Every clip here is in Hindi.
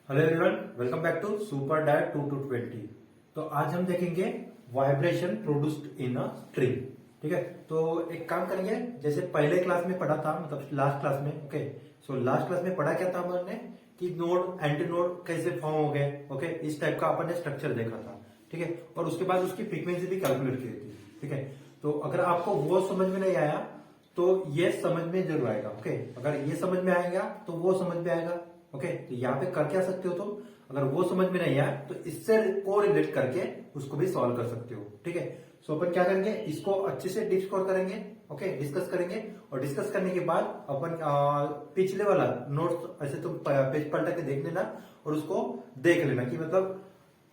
Hello everyone, welcome back to super diet 2220। तो आज हम देखेंगे vibration produced in a string. ठीक है, तो एक काम करेंगे, जैसे पहले क्लास में पढ़ा था, मतलब लास्ट क्लास में। ओके, सो लास्ट क्लास में पढ़ा क्या था हमने कि नोड एंटी नोड कैसे फॉर्म हो गए। ओके, इस टाइप का अपन ने स्ट्रक्चर देखा था। ठीक है, और उसके बाद उसकी फ्रीक्वेंसी भी कैलकुलेट की थी। ठीक है, तो अगर आपको वो समझ में नहीं आया तो ये समझ में जरूर आएगा। ओके, अगर ये समझ में आएगा तो वो समझ में आएगा। ओके, तो यहाँ पे कर क्या सकते हो तुम, अगर वो समझ में नहीं आया तो इससे को रिलेट करके उसको भी सॉल्व कर सकते हो। ठीक है, सो अपन क्या करेंगे, इसको अच्छे से डिस्कस करेंगे। ओके, डिस्कस करेंगे और डिस्कस करने के बाद अपन पिछले वाला नोट्स ऐसे तुम पेज पलटा के देख लेना और उसको देख लेना कि मतलब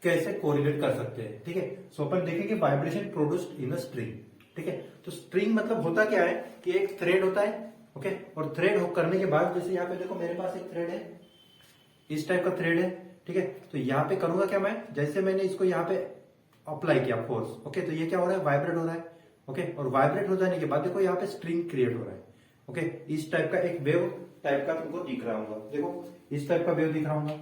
कैसे कोरिलेट कर सकते हैं। ठीक है, सो अपन देखेंगे vibration produced in a string. ठीक है, तो स्ट्रिंग मतलब होता क्या है कि एक थ्रेड होता है। ओके, और थ्रेड करने के बाद जैसे यहाँ पे देखो मेरे पास एक थ्रेड है, इस टाइप का थ्रेड है। ठीक है, तो यहाँ पे करूंगा क्या, मैं जैसे मैंने इसको यहाँ पे अप्लाई किया फोर्स। ओके, तो ये क्या हो रहा है, वाइब्रेट हो रहा है। ओके, और वाइब्रेट हो जाने के बाद देखो यहाँ पे स्ट्रिंग क्रिएट हो रहा है। ओके, इस टाइप का एक वेव टाइप का तुमको दिख रहा होगा। देखो इस टाइप का वेव दिख रहा होगा,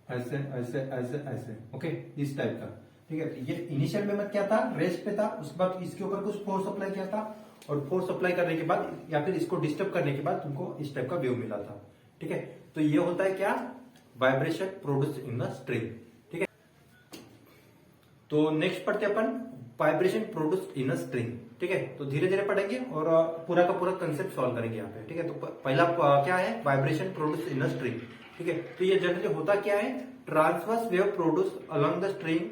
ऐसे ऐसे ऐसे ऐसे। ओके, इस टाइप का। ठीक है, ये इनिशियल में क्या था, रेस्ट पे था, उसके बाद इसके ऊपर कुछ फोर्स अप्लाई किया था और फोर्स अप्लाई करने के बाद या फिर इसको डिस्टर्ब करने के बाद तुमको इस टाइप का वेव मिला था। ठीक है, तो ये होता है क्या, vibration produce in the string. ठीक है, तो नेक्स्ट पढ़ते अपन vibration produce in a string. ठीक है, तो धीरे धीरे पढ़ेंगे और पूरा का पूरा कंसेप्ट सॉल्व करेंगे यहाँ पे। ठीक है, तो पहला क्या है, vibration produce in a string. ठीक है, तो ये जनरली होता क्या है, transverse wave produce along the string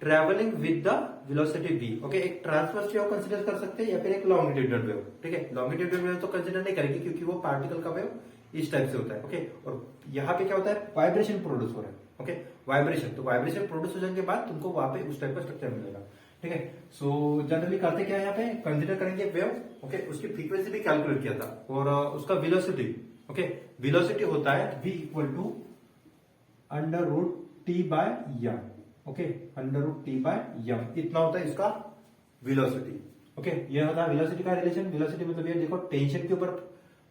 travelling with the velocity v। Okay, एक ट्रांसवर्स वेव कंसीडर कर सकते हैं या फिर एक लॉन्गिट्यूडनल वेव। ठीक है, लॉन्गिट्यूडनल वेव तो कंसीडर नहीं करेंगे क्योंकि वो पार्टिकल का वेव इस टाइप से होता है। ओके, और यहाँ पे क्या होता है, वाइब्रेशन प्रोड्यूस हो रहा है। ओके, वाइब्रेशन, तो वाइब्रेशन प्रोड्यूस हो जाने के बाद तुमको वहां पे उस टाइप का स्ट्रक्चर मिलेगा। ठीक है, सो जनरली करते क्या है, यहाँ पे कंसीडर करेंगे वेव। ओके, उसकी फ्रीक्वेंसी भी कैलकुलेट किया था और उसका वेलोसिटी। ओके, वेलोसिटी होता है v equal to under root T by M. Okay, under root T by M, इतना होता है इसका वेलोसिटी। ओके, ये होता है वेलोसिटी का रिलेशन। वेलोसिटी मतलब ये देखो टेंशन के ऊपर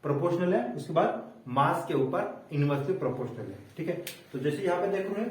प्रोपोर्शनल है, उसके बाद मास के ऊपर इनवर्सली प्रोपोर्शनल है। ठीक है, तो जैसे यहाँ पे देख रहे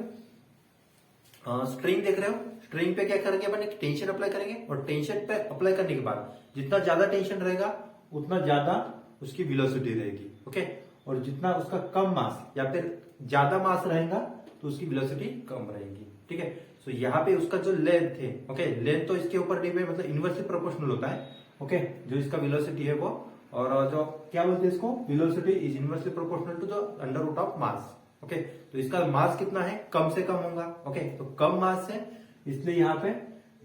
हो, स्ट्रिंग देख रहे हो, स्ट्रिंग पे क्या करेंगे अपन, एक टेंशन अप्लाई करेंगे और टेंशन पे अप्लाई करने के बाद जितना ज्यादा टेंशन रहेगा उतना ज्यादा उसकी वेलोसिटी रहेगी। ओके, और जितना उसका कम मास या फिर ज्यादा मास रहेगा तो उसकी वेलोसिटी कम रहेगी। ठीक है, सो यहाँ पे उसका जो लेंथ है, ओके, लेंथ तो इसके ऊपर डिपेंड, मतलब इनवर्सली प्रोपोर्शनल होता है। ओके, जो इसका वेलोसिटी है वो, और जो क्या बोलते हैं इसको, velocity is inversely proportional to the under root of mass. Okay, तो इसका मास कितना है, कम से कम होगा। ओके, तो कम मास है इसलिए यहाँ पे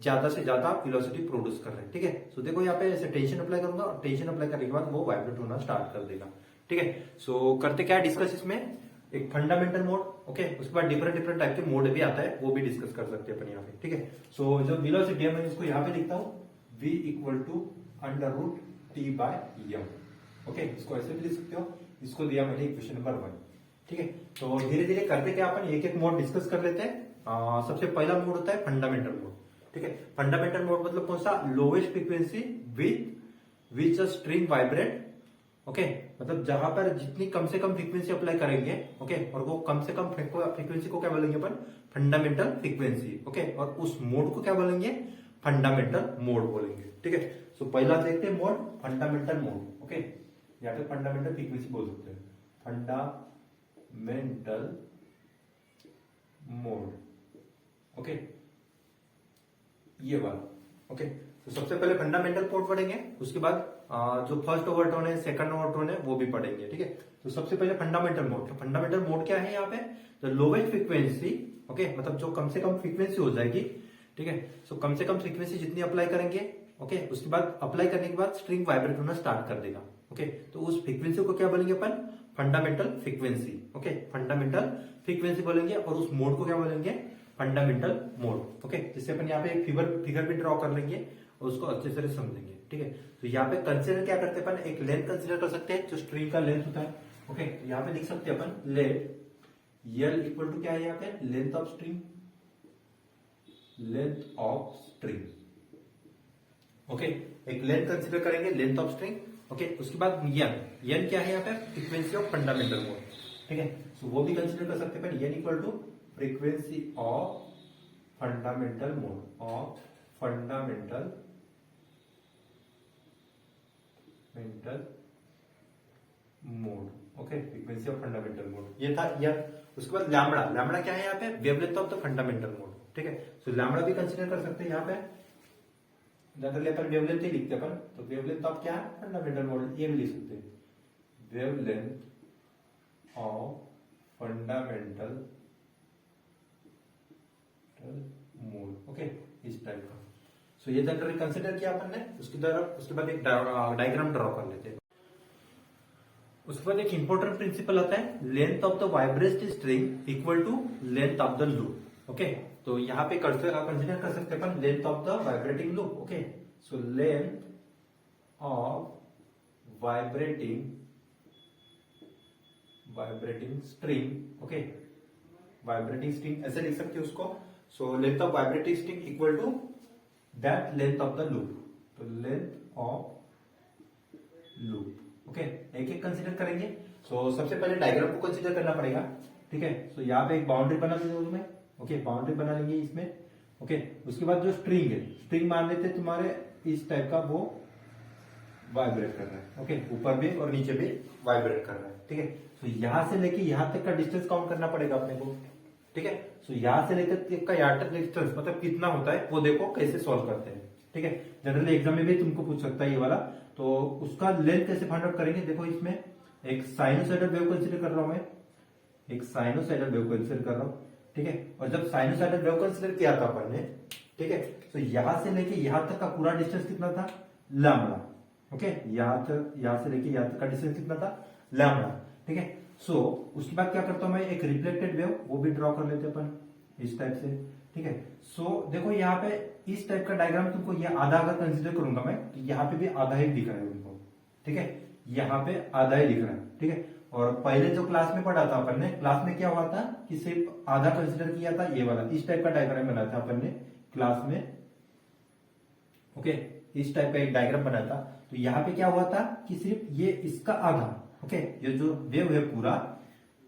ज्यादा से ज्यादा वेलोसिटी प्रोड्यूस कर रहे हैं। ठीक है, सो देखो यहाँ पे ऐसे टेंशन अप्लाई करूंगा और टेंशन अप्लाई करने के बाद वो वाइब्रेट होना स्टार्ट कर देगा। ठीक है, सो करते क्या डिस्कस इसमें, एक फंडामेंटल मोड। ओके, उसके बाद डिफरेंट डिफरेंट टाइप के मोड भी आता है, वो भी डिस्कस कर सकते हैं अपन यहाँ पे। ठीक है, सो जो वेलोसिटी है मैं इसको यहाँ पे लिखता हूँ, v equal to under root T by M. Okay, इसको ऐसे भी लिख सकते हो, इसको दिया मैंने इक्वेशन नंबर 1। ठीक है, तो धीरे धीरे करते क्या अपन एक एक मोड डिस्कस कर लेते हैं। सबसे पहला मोड होता है फंडामेंटल मोड। ठीक है, फंडामेंटल मोड मतलब कौन सा, lowest frequency with which a string vibrate. Okay, मतलब जहां पर जितनी कम से कम फ्रीक्वेंसी अप्लाई करेंगे, ओके, और वो कम से कम फ्रीक्वेंसी को क्या बोलेंगे अपन, फंडामेंटल फ्रीक्वेंसी। ओके, और उस मोड को क्या बोलेंगे, फंडामेंटल मोड बोलेंगे। ठीक है, सो पहला देखते हैं मोड, फंडामेंटल मोड। ओके, या फिर फंडामेंटल फ्रीक्वेंसी बोल सकते हैं, फंडामेंटल मोड। ओके, ये वाला। ओके, तो सबसे पहले फंडामेंटल मोड पढ़ेंगे, उसके बाद जो फर्स्ट ओवरटोन है, सेकंड ओवरटोन है, वो भी पढ़ेंगे। ठीक है, तो सबसे पहले फंडामेंटल मोड। तो फंडामेंटल मोड क्या है यहाँ पे, द लोवेस्ट फ्रीक्वेंसी। ओके, मतलब जो कम से कम फ्रीक्वेंसी हो जाएगी। ठीक है, सो कम से कम फ्रीक्वेंसी जितनी अप्लाई करेंगे, ओके, उसके बाद अप्लाई करने के बाद स्ट्रिंग वाइब्रेट होना स्टार्ट कर देगा। ओके, तो उस फ्रीक्वेंसी को क्या बोलेंगे अपन, fundamental frequency. Okay, fundamental frequency बोलेंगे और उस मोड को क्या बोलेंगे, फंडामेंटल मोड। ओके, जिससे अपन यहाँ पे एक फिगर भी ड्रॉ कर लेंगे और उसको अच्छे से समझेंगे। ठीक है, तो यहाँ पे कंसिडर क्या करते हैं अपन, एक लेंथ कंसिडर कर सकते हैं जो स्ट्रिंग का लेंथ होता है। ओके, तो यहाँ पे लिख सकते हैं अपन लेंथ यल इक्वल टू क्या है यहाँ पे, length of string, length of string. Okay, एक लेंथ कंसिडर करेंगे, लेंथ ऑफ स्ट्रिंग। ओके, उसके बाद यन, यन क्या है यहाँ पे, फ्रीक्वेंसी ऑफ फंडामेंटल मोड। ठीक है। सो वो भी कंसिडर कर सकते हैं, पर n equal to frequency of fundamental mode okay, frequency of fundamental mode ये था यह। उसके बाद लैम्बडा क्या है यहाँ पे, wavelength of the fundamental mode, ठीक है। सो लैम्बडा भी कंसिडर कर सकते हैं यहाँ पे, जनरली अपन वेवलेंथ ही लिखते हैं अपन, तो वेवलेंथ ऑफ क्या है, फंडामेंटल मोड, ये भी लिख सकते हैं, wavelength of fundamental mode, okay, इस टाइप का। सो ये जनरली कंसिडर किया अपन ने। उसके बाद एक डायग्राम ड्रॉ कर लेते हैं। उसके बाद एक इंपॉर्टेंट प्रिंसिपल आता है, length of the vibrated string equal to length of the loop, okay. तो यहाँ पे कंसिडर कर सकते हैं अपन length of the vibrating loop, okay. So length of vibrating string, okay, vibrating string ऐसे लिख सकते हैं उसको। So length of vibrating string equal to that length of the loop, तो लेंथ ऑफ लूप, ओके। एक एक कंसिडर करेंगे। सो सबसे पहले डायग्राम को कंसिडर करना पड़ेगा, ठीक है। सो यहाँ पे एक बाउंड्री बना देंगे, ओके, बाउंड्री बना लेंगे इसमें, ओके। उसके बाद जो स्ट्रिंग है, स्ट्रिंग मान लेते तुम्हारे इस टाइप का, वो वाइब्रेट कर रहा है, ओके, ऊपर भी और नीचे भी वाइब्रेट कर रहा है, ठीक है। तो यहां से लेके यहां तक का डिस्टेंस काउंट करना पड़ेगा अपने को, ठीक है। सो यहां से लेकर का यहाँ तक डिस्टेंस मतलब कितना होता है, वो देखो कैसे सॉल्व करते हैं, ठीक है। जनरली एग्जाम में भी तुमको पूछ सकता है ये वाला, तो उसका लेंथ कैसे फाइंड आउट करेंगे। देखो इसमें एक साइनोसाइडल वेव कंसीडर कर रहा हूं मैं, एक साइनोसाइडल वेव कंसीडर कर रहा हूं, ठीक है। और जब साइनोसाइडल वेव कंसीडर किया था अपन ने, ठीक है, तो यहां से लेके यहां तक का पूरा डिस्टेंस कितना था, लैम्बडा, ओके। यहां से लेके यहां तक का डिस्टेंस कितना था, लैम्बडा, ठीक है। सो उसके बाद क्या करता हूं मैं, एक रिफ्लेक्टेड वेव वो भी ड्रॉ कर लेते अपन इस टाइप से, ठीक है। सो देखो यहाँ पे इस टाइप का डायग्राम तुमको, ये आधा अगर कंसिडर करूंगा मैं, तो यहाँ पे भी आधा ही दिख रहा है तुमको, ठीक है, यहाँ पे आधा ही दिख रहा है, ठीक है। और पहले जो क्लास में पढ़ा था अपन ने, क्लास में क्या हुआ था कि सिर्फ आधा कंसिडर किया था, ये वाला इस टाइप का डायग्राम बनाया था अपन ने क्लास में, ओके, इस टाइप का एक डायग्राम बनाया था। तो यहाँ पे क्या हुआ था कि सिर्फ ये इसका आधा, ओके, ये जो वेव है पूरा,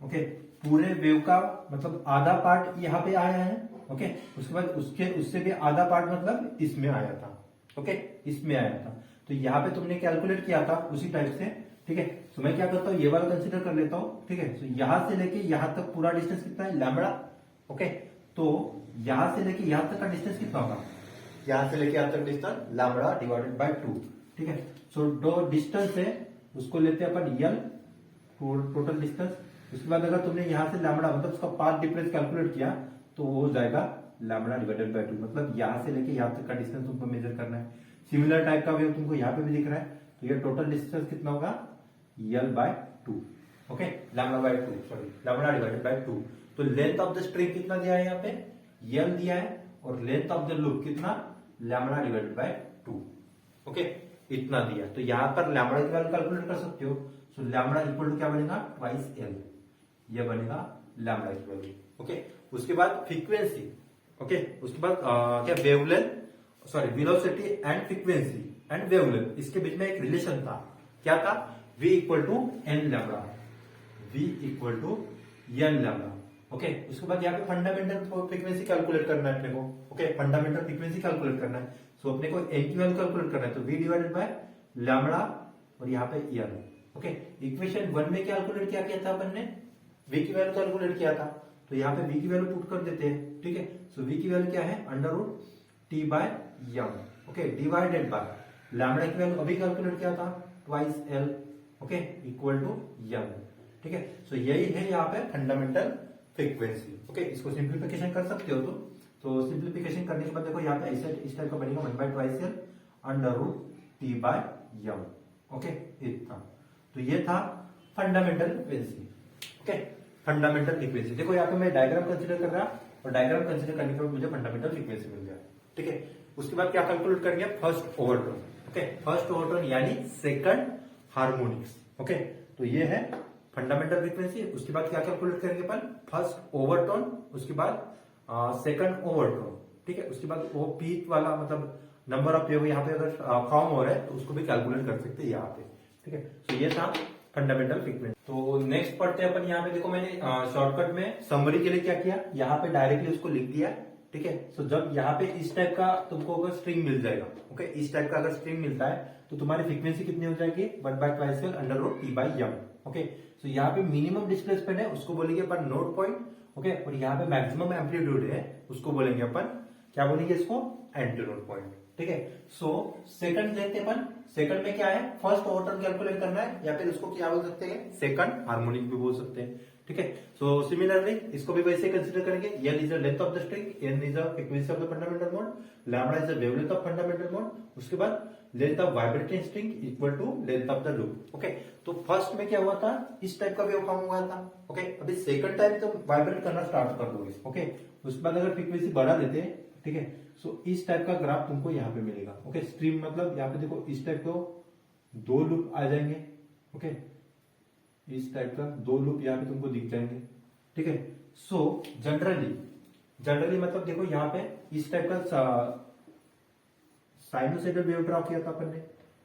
ओके, पूरे वेव का मतलब आधा पार्ट यहाँ पे आया है, ओके। उसके बाद उससे भी आधा पार्ट मतलब इसमें आया था, ओके, इसमें आया था। तो यहाँ पे तुमने कैलकुलेट किया था उसी टाइप से, ठीक है। तो मैं क्या करता हूँ, ये वाला कंसिडर कर लेता हूँ, ठीक है। तो यहां से लेके यहां तक पूरा डिस्टेंस कितना है, लैम्बडा, ओके। तो यहां से लेके यहां तक का डिस्टेंस कितना होगा, यहां से लेके यहां तक डिस्टेंस लैम्बडा डिवाइडेड बाय 2, ठीक है। सो जो डिस्टेंस है उसको लेते हैं अपन यल, टोटल डिस्टेंस। उसके बाद अगर तुमने यहां से लैम्बडा मतलब उसका पाथ डिफरेंस कैलकुलेट किया, तो वो हो जाएगा लैम्बडा डिवाइडेड बाय 2, मतलब यहां से लेके यहां तक का डिस्टेंस तुमको मेजर करना है। सिमिलर टाइप का वेव तुमको यहाँ पे भी दिख रहा है, तो ये टोटल डिस्टेंस कितना होगा, L by 2, okay, lambda by 2, sorry, lambda divided by 2। तो लेंथ ऑफ द स्ट्रिंग कितना दिया है यहाँ पे, यल दिया है, और लेंथ ऑफ द लूप कितना, लैम्बडा डिवाइडेड बाय 2, ओके, इतना दिया। तो यहाँ पर लैम्बडा की वैल्यू कैलकुलेट कर सकते हो। सो लैम्बडा इक्वल टू क्या बनेगा, ट्वाइस एल, ये बनेगा लैम्बडा की वैल्यू, ओके। उसके बाद फ्रीक्वेंसी, ओके, उसके बाद क्या, wavelength, sorry, velocity and frequency and wavelength, इसके बीच में एक रिलेशन था, क्या था, v equal to N lambda, v equal to N lambda, okay. उसके बाद यहाँ पे फंडामेंटल फ्रीक्वेंसी कैलकुलेट करना है अपने को, ओके, फंडामेंटल फ्रीक्वेंसी कैलकुलेट करना है। सो अपने को एन की वैल्यू कैलकुलेट करना है, तो v डिवाइडेड बाय लैम्बडा और यहाँ पे एन, ओके। इक्वेशन 1 में कैलकुलेट क्या किया था अपन ने, v की वैल्यू कैलकुलेट किया था, तो यहाँ पे v की वैल्यू पुट कर देते हैं, ठीक है। सो v की वैल्यू क्या है, under root T by M, okay, divided by lambda की वैल्यू अभी कैलकुलेट किया था, twice L, okay, equal to M, ठीक है। सो यही है यहाँ पे फंडामेंटल फ्रीक्वेंसी, ओके। इसको सिंप्लीफिकेशन कर सकते हो तुम, तो सिंप्लीफिकेशन करने के बाद देखो यहाँ पे ऐसे इस टाइप का बनेगा, 1 by twice L under root T by M, okay, इतना। तो ये था fundamental frequency, okay, fundamental frequency. देखो यहाँ पे मैं डायग्राम कंसिडर कर रहा, और डायग्राम कंसिडर करने के बाद मुझे फंडामेंटल फ्रीक्वेंसी मिल गया, ठीक है। उसके बाद क्या कैलकुलेट करेंगे, first overtone, okay, first overtone यानी सेकंड हार्मोनिक्स, ओके। तो ये है फंडामेंटल फ्रीक्वेंसी। उसके बाद क्या कैलकुलेट करेंगे अपन, फर्स्ट ओवरटोन, उसके बाद सेकंड ओवरटोन, ठीक है। उसके बाद वो पीक वाला मतलब नंबर ऑफ वेव यहाँ पे अगर फॉर्म हो रहा है तो उसको भी कैलकुलेट कर सकते हैं यहाँ पे, ठीक है। तो ये था फंडामेंटल फ्रीक्वेंसी। तो नेक्स्ट पढ़ते हैं अपन। यहाँ पे देखो मैंने शॉर्टकट में समरी के लिए क्या किया, यहाँ पे डायरेक्टली उसको लिख दिया। ठीक है, तो जब यहाँ पे इस टाइप का तुमको अगर स्ट्रिंग मिल जाएगा, ओके, इस टाइप का अगर स्ट्रिंग मिलता है तो तुम्हारी फ्रीक्वेंसी कितनी हो जाएगी, 1/2 under root T by M. Okay, तो यहाँ पे मिनिमम डिस्प्लेसमेंट है उसको बोलेंगे अपन नोड पॉइंट। ओके, और यहाँ पे मैक्सिमम एम्पलीट्यूड है उसको बोलेंगे अपन, क्या बोलेंगे इसको, एंटी नोड पॉइंट। ठीक है, सो सेकंड देखते हैं अपन। सेकंड में क्या है, फर्स्ट ऑर्डर कैलकुलेट करना है, या फिर उसको क्या बोल सकते हैं, सेकंड हार्मोनिक भी बोल सकते हैं। ठीक है, सो सिमिलरली इसको भी वैसे कंसीडर करेंगे। L is the length of the string, N is the frequency of the fundamental mode, lambda is the wavelength of fundamental mode, उसके बाद length of vibrating string equal to length of the loop. Okay, तो फर्स्ट में क्या हुआ था, इस टाइप का वेव फॉर्म हुआ था। ओके, अभी सेकंड टाइम तुम वाइब्रेट करना स्टार्ट कर दोगे। ओके, उसके बाद अगर फ्रीक्वेंसी बढ़ा देते हैं, ठीक है, सो इस टाइप का ग्राफ तुमको यहाँ पे मिलेगा। ओके, स्ट्रीम मतलब यहाँ पे देखो इस टाइप को 2 लूप आ जाएंगे। ओके, इस टाइप का 2 लूप यहाँ पे तुमको दिख जाएंगे। ठीक है, सो जनरली मतलब देखो यहाँ पे इस टाइप का साइनोसाइडल वेव ड्रॉ किया था अपन ने।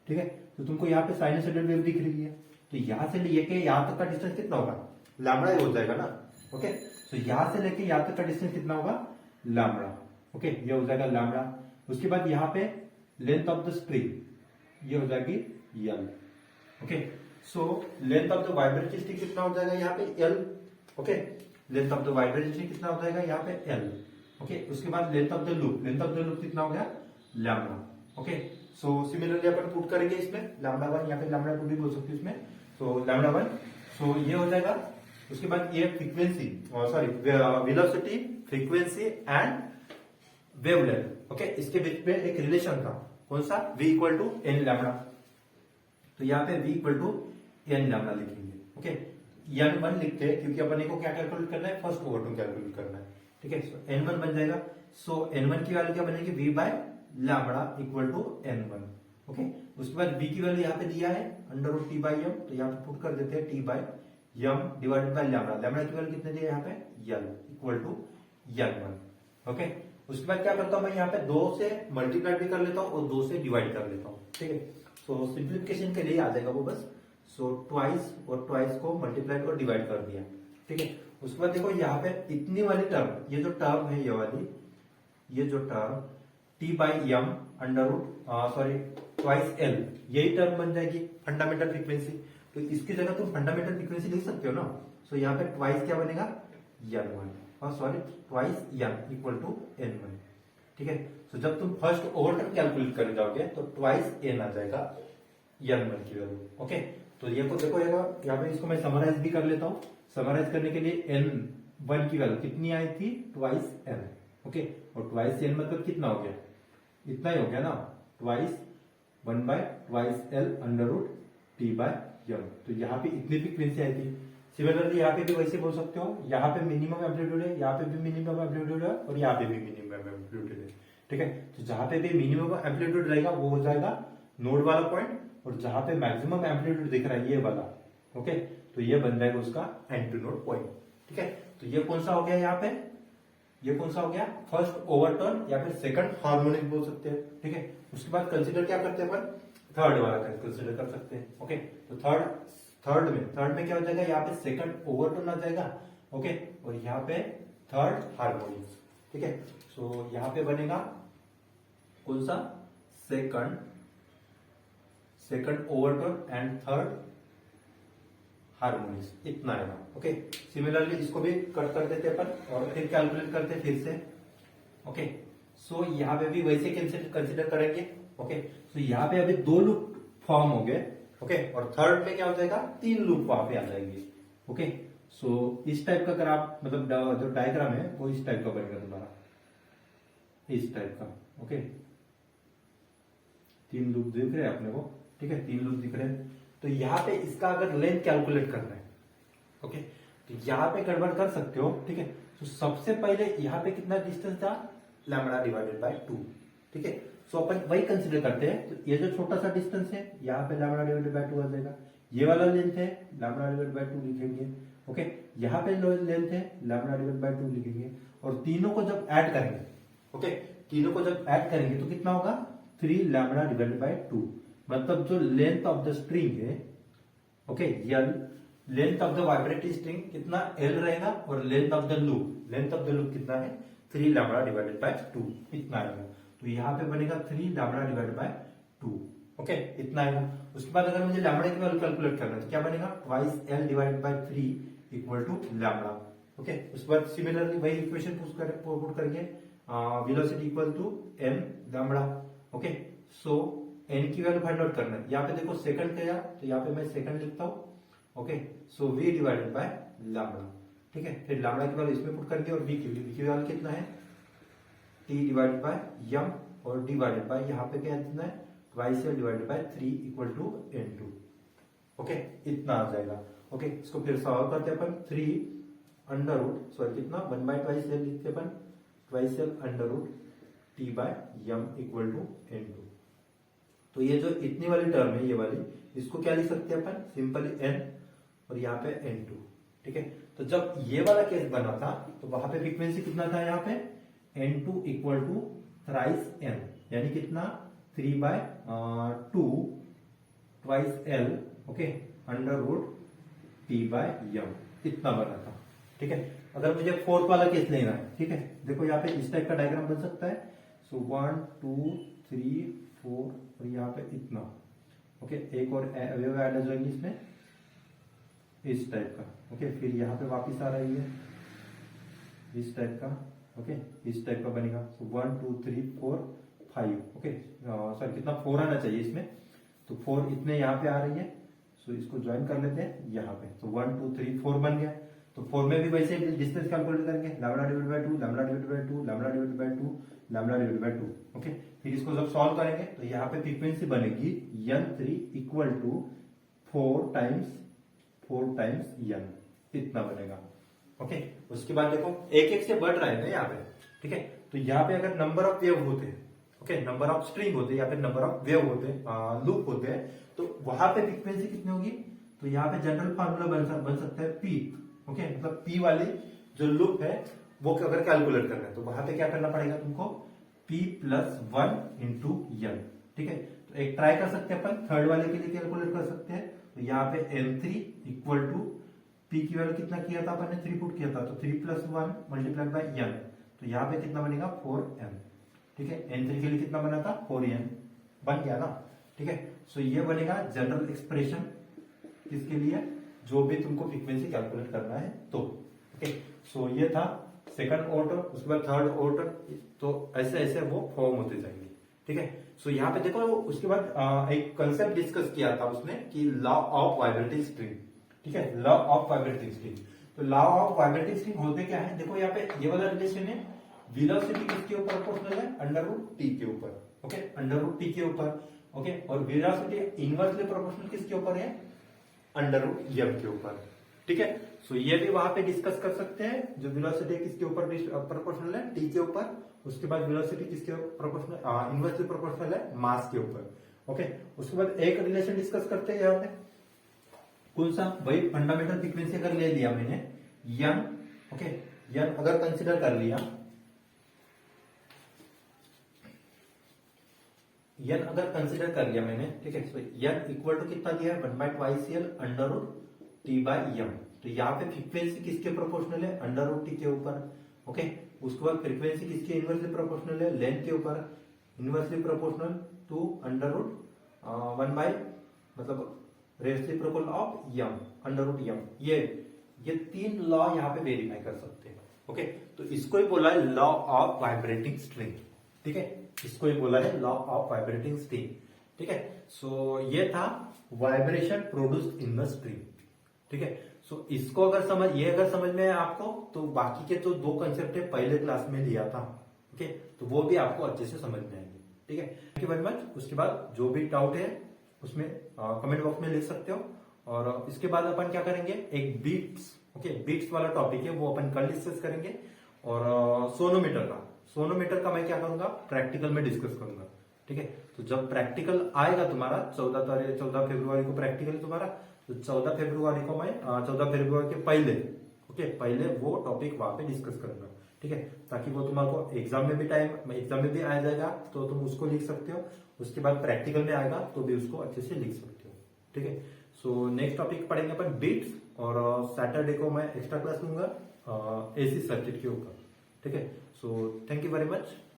ठीक है, तो तुमको यहाँ पे साइनोसाइडल वेव दिख रही है, तो यहां से लेके यहां तक का डिस्टेंस कितना होगा, लैम्बडा ही हो जाएगा ना। ओके, तो यहां से लेके यहां तक का डिस्टेंस कितना होगा, लैम्बडा। ओके, ये हो जाएगा लैम्बडा। उसके बाद यहाँ पे लेंथ ऑफ द स्ट्रिंग ये हो जाएगी L. Okay, so length of the vibrating string कितना हो जाएगा यहाँ पे L. Okay, length of the vibrating string कितना हो जाएगा यहाँ पे एल। ओके, उसके बाद लेंथ ऑफ द लूप कितना हो गया, लैम्बडा। ओके, सो सिमिलरली अपन पुट करेंगे इसमें लैम्बडा 1 या फिर लैम्बडा 2 भी बोल सकते हैं इसमें। सो लैम्बडा 1, सो ये हो जाएगा। उसके बाद ये frequency, sorry velocity, frequency and wavelength. Okay, इसके बीच में एक रिलेशन था, कौन सा, v equal to N lambda. तो यहाँ पे v equal to N lambda लिखेंगे। ओके, n1 लिखते हैं क्योंकि अपन को क्या कैलकुलेट करना है, फर्स्ट ओवर टू कैलकुलेट करना है। ठीक है, सो n1 बन जाएगा। सो n1 की वैल्यू क्या बनेगी, v by lambda equal to n1। Okay, उसके बाद v की वैल्यू यहाँ पे दिया है under root T by M, तो यहाँ पे पुट कर देते हैं T by M divided by lambda. Lambda की वैल्यू कितने दिया यहाँ पे, L equal to n1। Okay, उसके बाद क्या करता हूं मैं, यहाँ पे 2 से मल्टीप्लाई भी कर लेता हूँ और 2 से डिवाइड कर लेता हूँ। ठीक है, सो सिंप्लीफिकेशन के लिए आ जाएगा वो बस। सो ट्वाइस और ट्वाइस को मल्टीप्लाई और डिवाइड कर दिया। ठीक है, उसके बाद देखो यहाँ पे इतनी वाली टर्म, ये जो टर्म है ये वाली, ये जो term T by M under root sorry twice L, यही टर्म बन जाएगी फंडामेंटल फ्रीक्वेंसी। तो इसकी जगह तुम फंडामेंटल फ्रीक्वेंसी लिख सकते हो ना। सो यहाँ पे ट्वाइस क्या बनेगा, n1, और sorry twice n equal to n1। ठीक है, तो जब तुम फर्स्ट ओवर टर्म कैलकुलेट कर जाओगे तो ट्वाइस n आ जाएगा n1 की वैल्यू। ओके, तो ये को देखो यहाँ पे इसको मैं समराइज भी कर लेता हूँ। समराइज करने के लिए n1 की वैल्यू कितनी आई थी, ट्वाइस n। ओके, और ट्वाइस n मतलब कितना हो गया, इतना ही हो गया ना, twice 1 by twice L under root T by M. तो यहाँ पे इतनी फ्रीक्वेंसी आई थी। सिमिलरली यहाँ पे भी वैसे बोल सकते हो, यहाँ पे मिनिमम एम्पलीट्यूड है, यहाँ पे भी मिनिमम एम्पलीट्यूड है, और यहाँ पे भी मिनिमम एम्पलीट्यूड है। ठीक है, तो जहां पे भी मिनिमम एम्पलीट्यूड रहेगा वो हो जाएगा नोड वाला पॉइंट, और जहां पे मैक्सिमम एम्पलीट्यूड दिख रहा है ये वाला, ओके, तो ये बन जाएगा उसका एंटी नोड पॉइंट। ठीक है, तो ये कौन सा हो गया, यहाँ पे ये कौन सा हो गया, फर्स्ट ओवरटर्न या फिर सेकंड हार्मोनिक बोल सकते हैं। ठीक है, उसके बाद कंसीडर क्या करते हैं अपन, थर्ड वाला कंसीडर कर सकते हैं। ओके, तो थर्ड में क्या हो जाएगा, यहाँ पे सेकंड ओवरटोन आ जाएगा। ओके, और यहाँ पे थर्ड हार्मोनिक्स। ठीक है, सो यहाँ पे बनेगा कौन सा, second overtone and third harmonics, इतना आएगा। ओके, सिमिलरली इसको भी कट कर देते अपन और फिर कैलकुलेट करते फिर से। ओके, सो यहाँ पे भी वैसे कंसिडर करेंगे। ओके, सो यहाँ पे अभी 2 लूप फॉर्म हो गए। ओके, और थर्ड में क्या हो जाएगा, 3 लूप वहां पे आ जाएंगे। ओके, सो इस टाइप का ग्राफ, मतलब जो डायग्राम है वो इस टाइप का बनेगा तुम्हारा, इस टाइप का। ओके, 3 लूप दिख रहे हैं अपने को। ठीक है, 3 लूप दिख रहे हैं। तो यहाँ पे इसका अगर लेंथ कैलकुलेट करना है, ओके, तो यहाँ पे गड़बड़ कर सकते हो। ठीक है, तो सबसे पहले यहाँ पे कितना डिस्टेंस था, लैम्बडा डिवाइडेड बाय 2। ठीक है, सो अपन वही कंसिडर करते हैं। तो ये जो छोटा सा डिस्टेंस है यहाँ पे लैम्बडा डिवाइडेड बाय 2 आ जाएगा। ये वाला लेंथ है लैम्बडा डिवाइडेड बाय 2 लिखेंगे। ओके, यहाँ पे लेंथ है लैम्बडा डिवाइडेड बाय 2 लिखेंगे, और तीनों को जब ऐड करेंगे, ओके, तीनों को जब ऐड करेंगे तो कितना होगा, 3 लैम्बडा डिवाइडेड बाय 2। मतलब जो लेंथ ऑफ द स्ट्रिंग है, okay, L length of the vibrating string कितना एल रहेगा, और लेंथ ऑफ द लूप कितना है 3 लैम्बडा डिवाइडेड बाय 2 इतना आएगा। तो यहाँ पे बनेगा 3 लैम्बडा डिवाइडेड बाय 2। ओके, इतना आएगा। उसके बाद अगर मुझे लैम्बडा की वैल्यू कैलकुलेट करना है तो क्या बनेगा, twice L divided by 3 equal to lambda. Okay, उसके बाद सिमिलरली वही इक्वेशन पुट करके velocity equal to N lambda. Okay, so N की वैल्यू फाइंड आउट करना है। यहाँ पे देखो सेकंड क्या, तो यहाँ पे मैं सेकंड लिखता हूँ। Okay, so v divided by lambda. ठीक है, फिर लैम्बडा की वैल्यू इसमें पुट करके, और v की वैल्यू कितना है t डिवाइडेड बाय m, और डिवाइडेड बाय यहाँ पे क्या कितना है twice L divided by 3 equal to n2। Okay, इतना आ जाएगा। ओके, इसको फिर सॉल्व करते हैं अपन। 3 अंडर रूट सॉरी कितना 1 बाय ट्वाइस एल लिखते अपन, twice L under root t by m equal to n2। तो ये जो इतनी वाली टर्म है ये वाली, इसको क्या लिख सकते हैं अपन, सिंपली n और यहाँ पे n2। ठीक है, तो जब ये वाला केस बना था तो वहां पे फ्रीक्वेंसी कितना था, यहाँ पे n2 equal to thrice n, यानी कितना 3 by 2 twice l। Okay, under root t by m इतना बना था। ठीक है, अगर मुझे फोर्थ वाला केस लेना है, ठीक है, देखो यहाँ पे इस टाइप का डायग्राम बन सकता है। सो 1 2 3 4 और यहाँ पे इतना। ओके, एक और अवयव ऐड हो जाएंगे इसमें इस टाइप का। ओके, फिर यहाँ पे वापिस आ रही है इस टाइप का। ओके, इस टाइप का बनेगा। सो 1 2 3 4 5। ओके, सॉरी कितना 4 आना चाहिए इसमें, तो 4 इतने यहाँ पे आ रही है। सो इसको ज्वाइन कर लेते हैं यहाँ पे। तो 1 2 3 4 बन गया। तो 4 में भी वैसे डिस्टेंस कैलकुलेट करेंगे, lambda divided by 2, lambda divided by 2, lambda divided by 2, lambda divided by 2। Okay, फिर इसको जब सॉल्व करेंगे तो यहाँ पे फ्रीक्वेंसी बनेगी n3 equal to 4 times n, इतना बनेगा। ओके, उसके बाद देखो एक एक से बढ़ रहा है ना यहाँ पे। ठीक है, तो यहाँ पे अगर नंबर ऑफ वेव होते हैं, ओके, नंबर ऑफ स्ट्रिंग होते हैं या फिर नंबर ऑफ वेव होते हैं, लूप होते हैं, तो वहां पे फ्रीक्वेंसी कितनी होगी, तो यहाँ पे जनरल फार्मूला बन सकता है पी। ओके, मतलब पी वाली जो लूप है वो अगर कैलकुलेट करना है तो वहां पे क्या करना पड़ेगा तुमको, p प्लस 1 इंटू n। ठीक है, तो एक ट्राई कर सकते हैं अपन, थर्ड वाले के लिए कैलकुलेट कर सकते हैं। तो यहाँ पे n3 इक्वल टू p की वैल्यू कितना किया था अपन ने, 3 पुट किया था, तो 3 प्लस 1 मल्टीप्लाइड बाय n, तो यहाँ पे कितना बनेगा 4n। ठीक है, n3 के लिए कितना बना था 4n बन गया ना। ठीक है, सो ये बनेगा जनरल एक्सप्रेशन किसके लिए, जो भी तुमको फ्रीक्वेंसी कैलकुलेट करना है तो। ओके, सो ये था सेकंड ऑर्डर, उसके बाद थर्ड ऑर्डर, तो ऐसे ऐसे वो फॉर्म होते जाएंगे। ठीक है, सो यहाँ पे देखो उसके बाद एक कंसेप्ट डिस्कस किया था उसने कि लॉ ऑफ वाइब्रेटिंग स्ट्रिंग। ठीक है, लॉ ऑफ वाइब्रेटिंग स्ट्रिंग, तो लॉ ऑफ वाइब्रेटिंग स्ट्रिंग होते क्या है, देखो यहाँ पे ये वाला रिलेशन है, वेलोसिटी किसके ऊपर प्रोपोर्शनल है, अंडर रूट टी के ऊपर। ओके, अंडर रूट टी के ऊपर। ओके, और वेलोसिटी इनवर्सली प्रोपोर्शनल किसके ऊपर है, अंडर रूट एम के ऊपर। ठीक है, सो ये भी वहां पे डिस्कस कर सकते हैं, जो वेलोसिटी किसके ऊपर प्रोपोर्शनल है, टी के ऊपर। उसके बाद वेलोसिटी किसके प्रोपोर्शनल, इनवर्सली प्रोपोर्शनल है मास के ऊपर। ओके, उसके बाद एक रिलेशन डिस्कस करते हैं यहाँ पे, कौन सा, वही फंडामेंटल फ्रीक्वेंसी अगर ले लिया मैंने n। ओके, n अगर कंसिडर कर लिया, n अगर कंसिडर कर लिया मैंने, ठीक है, तो n इक्वल टू कितना दिया है 1 by twice L under root T by m। तो यहाँ पे फ्रीक्वेंसी किसके प्रोपोर्शनल है, अंडर रूट टी के ऊपर। ओके, उसके बाद फ्रीक्वेंसी किसके इनवर्सली प्रोपोर्शनल है, लेंथ के ऊपर, inversely proportional to under root 1 by मतलब reciprocal of m under root m। ये तीन लॉ यहाँ पे वेरीफाई कर सकते हैं। ओके, तो इसको ही बोला है लॉ ऑफ वाइब्रेटिंग स्ट्रिंग। ठीक है, इसको ही बोला है लॉ ऑफ वाइब्रेटिंग स्ट्रिंग। ठीक है, सो ये था vibration produced in the string. ठीक है, सो इसको अगर ये अगर समझ में है आपको, तो बाकी के जो दो कंसेप्ट है पहले क्लास में लिया था, ओके, तो वो भी आपको अच्छे से समझ में आएंगे। ठीक है, थैंक यू वेरी मच। उसके बाद जो भी डाउट है उसमें कमेंट बॉक्स में लिख सकते हो। और इसके बाद अपन क्या करेंगे, एक बीट्स, ओके, बीट्स वाला टॉपिक है वो अपन कल डिस्कस करेंगे। और सोनोमीटर का मैं क्या करूंगा, प्रैक्टिकल में डिस्कस करूंगा। ठीक है, तो जब प्रैक्टिकल आएगा तुम्हारा 14 फरवरी को प्रैक्टिकल तुम्हारा, तो 14 फरवरी को मैं 14 फरवरी के पहले वो टॉपिक वहां पे डिस्कस करूंगा। ठीक है, ताकि वो तुम्हारे एग्जाम में भी आ जाएगा तो तुम उसको लिख सकते हो। उसके बाद प्रैक्टिकल में आएगा तो भी उसको अच्छे से लिख सकते हो। ठीक है, सो नेक्स्ट टॉपिक पढ़ेंगे अपन बीट्स, और सैटरडे को मैं एक्स्ट्रा क्लास लूंगा एसी सर्किट के ऊपर। ठीक है, so thank you very much.